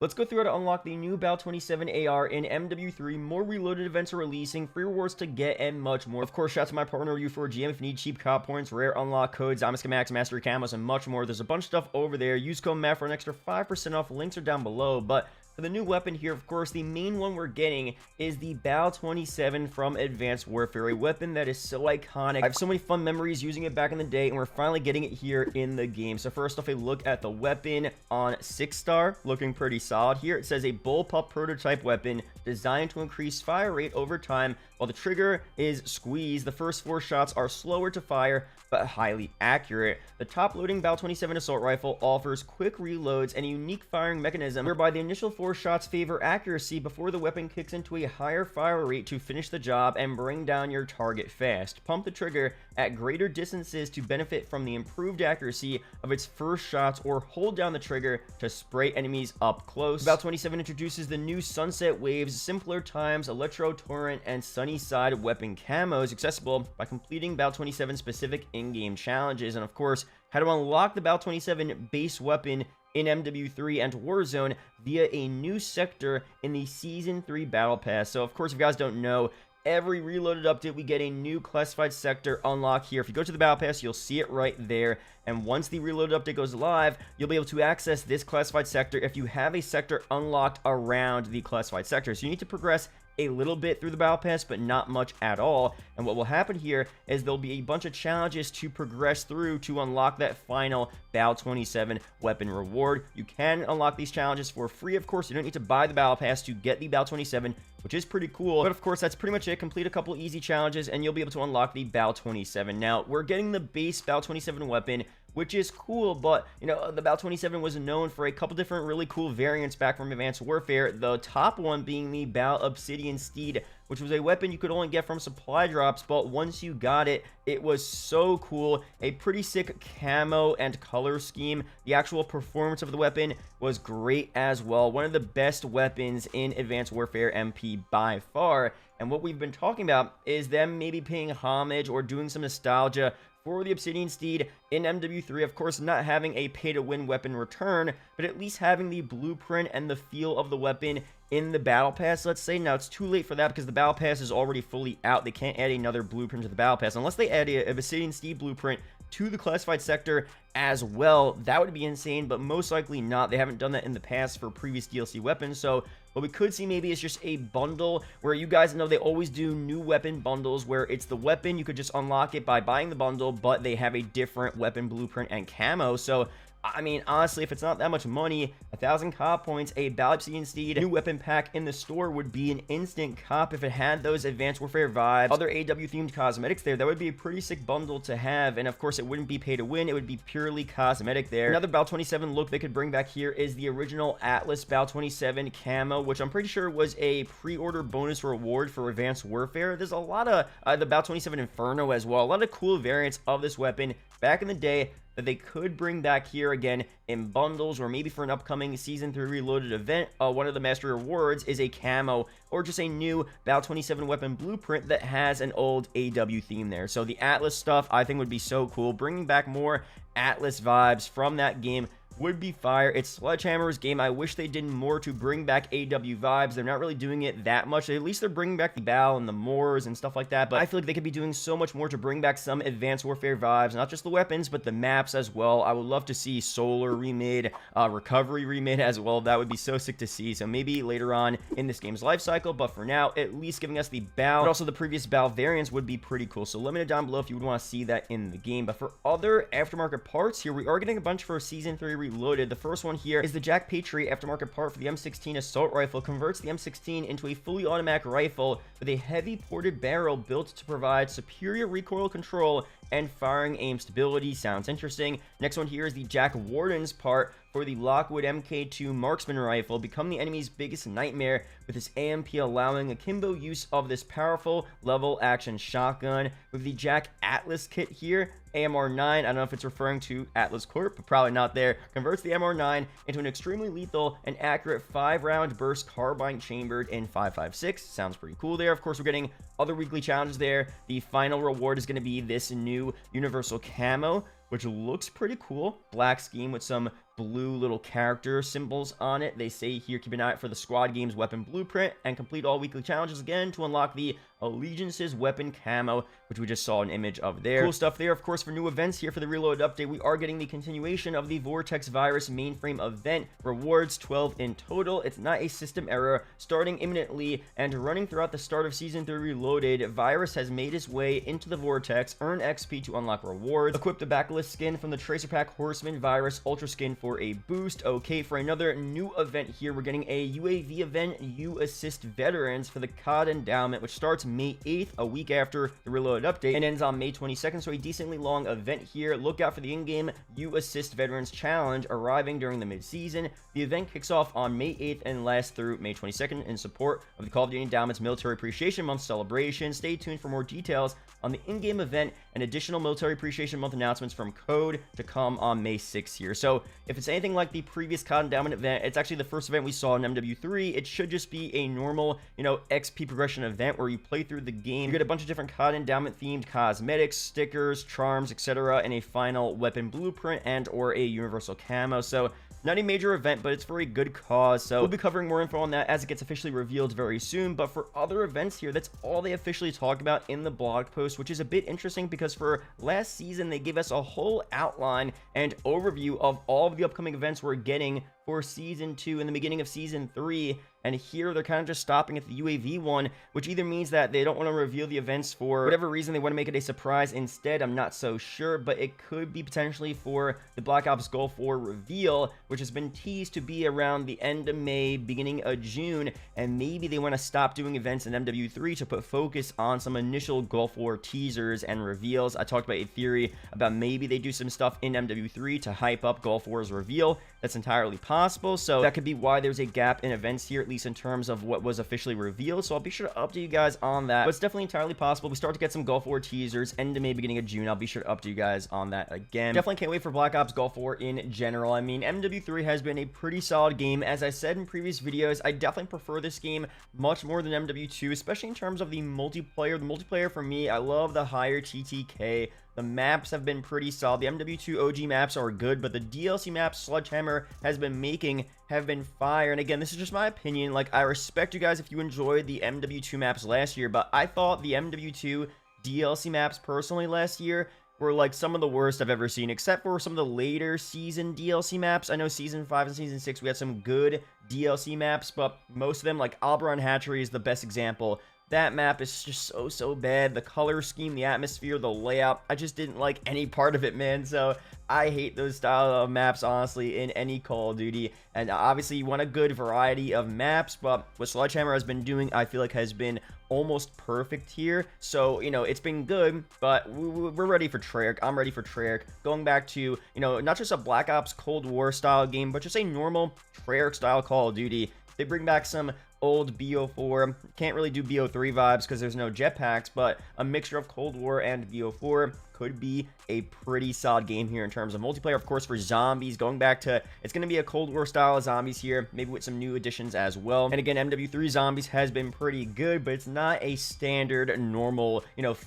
Let's go through how to unlock the new BAL-27 AR in MW3. More reloaded events are releasing, free rewards to get, and much more. Of course, shout out to my partner U4GM if you need cheap cop points, rare unlock codes, Diamond schematics, mastery camos, and much more. There's a bunch of stuff over there. Use code MAT for an extra 5% off. Links are down below. But for the new weapon here, of course, the main one we're getting is the BAL-27 from Advanced Warfare, a weapon that is so iconic. I have so many fun memories using it back in the day, and we're finally getting it here in the game. So first off, a look at the weapon on 6-star, looking pretty solid here. It says a bullpup prototype weapon designed to increase fire rate over time. While the trigger is squeezed, the first 4 shots are slower to fire but highly accurate. The top-loading BAL-27 assault rifle offers quick reloads and a unique firing mechanism whereby the initial 4 shots favor accuracy before the weapon kicks into a higher fire rate to finish the job and bring down your target fast. Pump the trigger at greater distances to benefit from the improved accuracy of its first shots, or hold down the trigger to spray enemies up close. BAL-27 introduces the new Sunset Waves, Simpler Times, Electro Torrent, and Sunnyside weapon camos, accessible by completing BAL-27 specific in-game challenges. And of course, how to unlock the BAL-27 base weapon in MW3 and Warzone via a new sector in the Season 3 Battle Pass. So of course, if you guys don't know, every reloaded update we get a new classified sector unlock here. If you go to the Battle Pass, you'll see it right there. And once the reloaded update goes live, you'll be able to access this classified sector if you have a sector unlocked around the classified sector. So you need to progress a little bit through the Battle Pass, but not much at all. And what will happen here is there'll be a bunch of challenges to progress through to unlock that final BAL-27 weapon reward. You can unlock these challenges for free, of course. You don't need to buy the Battle Pass to get the BAL-27, which is pretty cool. But of course, that's pretty much it. Complete a couple easy challenges and you'll be able to unlock the BAL-27. Now, we're getting the base BAL-27 weapon, which is cool, but, you know, the BAL-27 was known for a couple different really cool variants back from Advanced Warfare, the top one being the BAL-Obsidian Steed, which was a weapon you could only get from supply drops, but once you got it, it was so cool. A pretty sick camo and color scheme. The actual performance of the weapon was great as well. One of the best weapons in Advanced Warfare MP by far. And what we've been talking about is them maybe paying homage or doing some nostalgia for the Obsidian Steed in MW3, of course, not having a pay-to-win weapon return, but at least having the blueprint and the feel of the weapon in the Battle Pass, let's say. Now, it's too late for that because the Battle Pass is already fully out. They can't add another blueprint to the Battle Pass. Unless they add a Obsidian Steed blueprint to the classified sector as well, that would be insane, but most likely not. They haven't done that in the past for previous DLC weapons, so what we could see maybe is just a bundle where, you guys know they always do new weapon bundles where it's the weapon, you could just unlock it by buying the bundle, but they have a different weapon blueprint and camo. So I mean, honestly, if it's not that much money, 1,000 cop points, a BAL-Obsidian Steed new weapon pack in the store would be an instant cop if it had those Advanced Warfare vibes, other AW-themed cosmetics there. That would be a pretty sick bundle to have, and of course, it wouldn't be pay to win. It would be purely cosmetic there. Another BAL-27 look they could bring back here is the original Atlas BAL-27 camo, which I'm pretty sure was a pre-order bonus reward for Advanced Warfare. There's a lot of the BAL-27 Inferno as well. A lot of cool variants of this weapon back in the day that they could bring back here again in bundles, or maybe for an upcoming Season 3 Reloaded event. One of the mastery rewards is a camo or just a new BAL-27 weapon blueprint that has an old AW theme there. So the Atlas stuff I think would be so cool. Bringing back more Atlas vibes from that game would be fire. It's Sledgehammer's game. I wish they did more to bring back AW vibes. They're not really doing it that much. At least they're bringing back the BAL and the Moors and stuff like that, but I feel like they could be doing so much more to bring back some Advanced Warfare vibes, not just the weapons, but the maps as well. I would love to see Solar remade, Recovery remade as well. That would be so sick to see. So maybe later on in this game's life cycle, but for now, at least giving us the BAL, but also the previous BAL variants would be pretty cool. So let me know down below if you would want to see that in the game. But for other aftermarket parts here, we are getting a bunch for Season 3 Reloaded. The first one here is the Jack Patriot aftermarket part for the M16 assault rifle. Converts the M16 into a fully automatic rifle with a heavy ported barrel built to provide superior recoil control and firing aim stability. Sounds interesting. Next one here is the Jack Warden's part for the Lockwood MK2 marksman rifle. Become the enemy's biggest nightmare with this AMP, allowing akimbo use of this powerful level action shotgun. With the Jack Atlas kit here, AMR9, I don't know if it's referring to Atlas Corp, but probably not there. Converts the AMR9 into an extremely lethal and accurate 5-round burst carbine chambered in 5.56. Sounds pretty cool there. Of course, we're getting other weekly challenges there. The final reward is going to be this new universal camo, which looks pretty cool. Black scheme with some blue little character symbols on it. They say here, keep an eye out for the squad games weapon blueprint and complete all weekly challenges again to unlock the Allegiance's weapon camo, which we just saw an image of there. Cool stuff there. Of course, for new events here for the Reload update, we are getting the continuation of the Vortex Virus mainframe event. Rewards 12 in total. It's not a system error. Starting imminently and running throughout the start of Season 3 Reloaded, Virus has made its way into the Vortex. Earn XP to unlock rewards. Equip the backlist skin from the Tracer Pack Horseman Virus Ultra skin for a boost. Okay, for another new event here, we're getting a UAV event, You Assist Veterans, for the COD Endowment, which starts May 8th, a week after the Reload update, and ends on May 22nd, so a decently long event here. Look out for the in-game You Assist Veterans Challenge arriving during the mid-season. The event kicks off on May 8th and lasts through May 22nd in support of the Call of Duty Endowment's Military Appreciation Month celebration. Stay tuned for more details on the in-game event and additional Military Appreciation Month announcements from Code to come on May 6th here. So if it's anything like the previous COD Endowment event, it's actually the first event we saw in MW3. It should just be a normal, XP progression event where you play through the game. You get a bunch of different COD Endowment themed cosmetics, stickers, charms, etc., and a final weapon blueprint and or a universal camo. So not a major event, but it's for a good cause, so we'll be covering more info on that as it gets officially revealed very soon. But for other events here, that's all they officially talk about in the blog post, which is a bit interesting because for last season, they gave us a whole outline and overview of all of the upcoming events we're getting for Season 2 and the beginning of Season 3. And here they're kind of just stopping at the UAV one, which either means that they don't want to reveal the events for whatever reason, they want to make it a surprise instead. I'm not so sure, but it could be potentially for the Black Ops Gulf War reveal, which has been teased to be around the end of May, beginning of June. And maybe they want to stop doing events in MW3 to put focus on some initial Gulf War teasers and reveals. I talked about a theory about maybe they do some stuff in MW3 to hype up Gulf War's reveal. That's entirely possible, so that could be why there's a gap in events here, at least in terms of what was officially revealed. So I'll be sure to update you guys on that, but it's definitely entirely possible. We start to get some Gulf War teasers end of May, beginning of June. I'll be sure to update you guys on that again. Definitely can't wait for Black Ops Gulf War in general. I mean, MW3 has been a pretty solid game. As I said in previous videos, I definitely prefer this game much more than MW2, especially in terms of the multiplayer. The multiplayer for me, I love the higher TTK. The maps have been pretty solid. The MW2 OG maps are good, but the DLC maps Sledgehammer has been making have been fire. And again, this is just my opinion. Like, I respect you guys if you enjoyed the MW2 maps last year, but I thought the MW2 DLC maps personally last year were like some of the worst I've ever seen, except for some of the later season DLC maps. I know Season 5 and Season 6, we had some good DLC maps, but most of them, like Albaron Hatchery is the best example. That map is just so bad. The color scheme, the atmosphere, the layout, I just didn't like any part of it, man. So I hate those style of maps, honestly, in any Call of Duty. And obviously, you want a good variety of maps, but what Sledgehammer has been doing, I feel like has been almost perfect here. So, it's been good, but we're ready for Treyarch. I'm ready for Treyarch. Going back to, not just a Black Ops Cold War style game, but just a normal Treyarch style Call of Duty. They bring back some old BO4. Can't really do BO3 vibes because there's no jetpacks, but a mixture of Cold War and BO4 could be a pretty solid game here in terms of multiplayer. Of course, for zombies, going back to, it's going to be a Cold War style of zombies here, maybe with some new additions as well. And again, MW3 zombies has been pretty good, but it's not a standard, normal,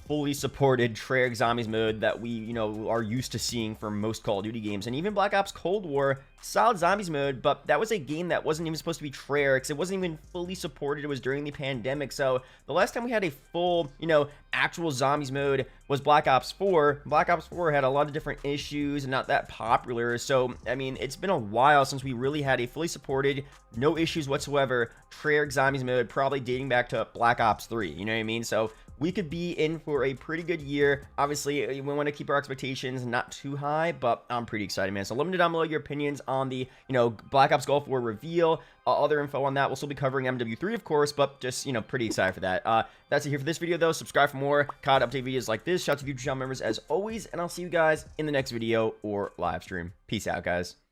fully supported Treyarch zombies mode that we, are used to seeing for most Call of Duty games. And even Black Ops Cold War, solid zombies mode, but that was a game that wasn't even supposed to be Treyarch's. It wasn't even fully supported. It was during the pandemic. So the last time we had a full, actual zombies mode was Black Ops 4. Black Ops 4 had a lot of different issues and not that popular. So, I mean, it's been a while since we really had a fully supported, no issues whatsoever, Treyarch zombies mode, probably dating back to Black Ops 3. You know what I mean? So we could be in for a pretty good year. Obviously, we want to keep our expectations not too high, but I'm pretty excited, man. So let me know down below your opinions on the, Black Ops Gulf War reveal. Other info on that. We'll still be covering MW3, of course, but just, pretty excited for that. That's it here for this video, though. Subscribe for more COD update videos like this. Shout out to YouTube channel members as always, and I'll see you guys in the next video or live stream. Peace out, guys.